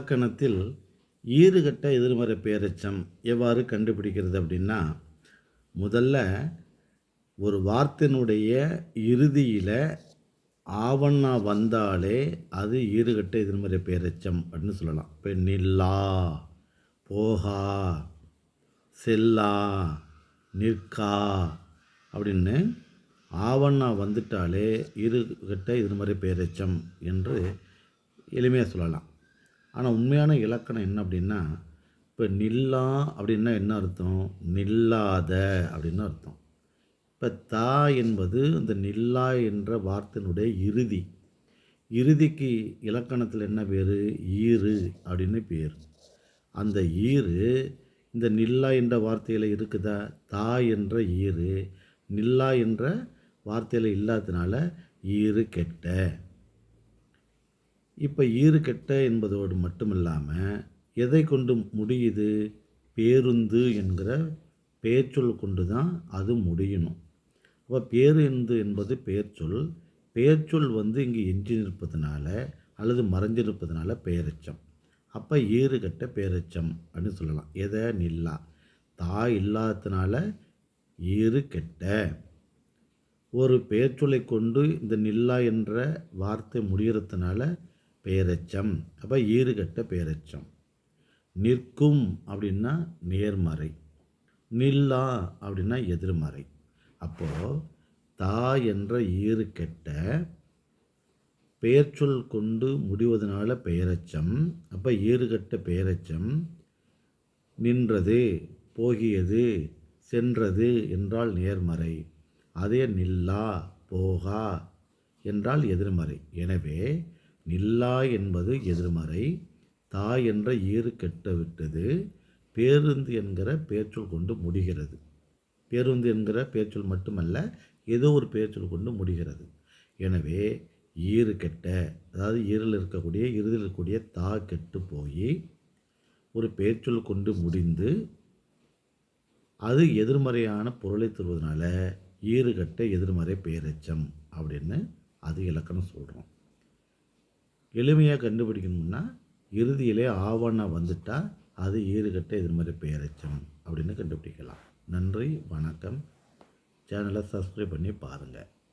இலக்கணத்தில் ஈறுகெட்ட எதிர்மறை பெயரெச்சம் எவ்வாறு கண்டுபிடிக்கிறது அப்படின்னா, முதல்ல ஒரு வார்த்தையினுடைய இறுதியில் ஆவண்ணா வந்தாலே அது ஈறுகெட்ட எதிர்மறை பெயரெச்சம் அப்படின்னு சொல்லலாம். இப்போ நில்லா, போகா, செல்லா, நிற்கா அப்படின்னு ஆவண்ணா வந்துட்டாலே ஈறுகெட்ட எதிர்மறை பெயரெச்சம் என்று எளிமையாக சொல்லலாம். ஆனால் உண்மையான இலக்கணம் என்ன அப்படின்னா, இப்போ நில்லா அப்படின்னா என்ன அர்த்தம்? நில்லாத அப்படின்னு அர்த்தம். இப்போ தா என்பது இந்த நில்லா என்ற வார்த்தையினுடைய இறுதி. இறுதிக்கு இலக்கணத்தில் என்ன பேர்? ஈறு அப்படின்னு பேர். அந்த ஈறு இந்த நில்லா என்ற வார்த்தையில் இருக்குதா? தா என்ற ஈறு நில்லா என்ற வார்த்தையில் இல்லாததுனால ஈறு கெட்ட. இப்போ ஈறு கெட்ட என்பதோடு மட்டும் இல்லாமல் எதை கொண்டு முடியுது? பேருந்து என்கிற பெயர்ச்சொல் கொண்டு தான் அது முடியணும். அப்போ பேருந்து என்பது பெயர்ச்சொல். பெயர்ச்சொல் இங்கே எஞ்சி நிற்பதனால அல்லது மறைஞ்சிருப்பதனால பெயரெச்சம். அப்போ ஈறு கெட்ட பெயரெச்சம் அப்படின்னு சொல்லலாம். எதை? நில்லா. தா இல்லாததுனால ஈறு கெட்ட. ஒரு பெயர்ச்சொல்லை கொண்டு இந்த நில்லா என்ற வார்த்தை முடிகிறதுனால பெயரெச்சம். அப்போ ஈறுகெட்ட பெயரெச்சம். நிற்கும் அப்படின்னா நேர்மறை, நில்லா அப்படின்னா எதிர்மறை. அப்போது தா என்ற ஈறுகெட்ட பெயர்ச்சொல் கொண்டு முடிவதனால பெயரெச்சம். அப்போ ஈறுகெட்ட பெயரெச்சம். நின்றது, போகியது, சென்றது என்றால் நேர்மறை. அதே நில்லா, போகா என்றால் எதிர்மறை. எனவே நில்லா என்பது எதிர்மறை. தா என்ற ஈறு கெட்டு விட்டது. பேருந்து என்கிற பெயர்ச்சொல் கொண்டு முடிகிறது. பேருந்து என்கிற பெயர்ச்சொல் மட்டுமல்ல, ஏதோ ஒரு பெயர்ச்சொல் கொண்டு முடிகிறது. எனவே ஈறு கெட்ட, அதாவது ஈரில் இருக்கக்கூடிய இறுதியில் இருக்கக்கூடிய தா கெட்டு போய் ஒரு பெயர்ச்சொல் கொண்டு முடிந்து அது எதிர்மறையான பொருளை தருவதனால ஈறுகெட்ட எதிர்மறை பெயரெச்சம் அப்படின்னு அது இலக்கணம் சொல்கிறோம். எளிமையாக கண்டுபிடிக்கணும்னா இறுதியிலே ஆவணா வந்துட்டால் அது ஈறுகெட்ட எதிர்மறை பெயரெச்சம் அப்படின்னு கண்டுபிடிக்கலாம். நன்றி, வணக்கம். சேனலை சப்ஸ்கிரைப் பண்ணி பாருங்கள்.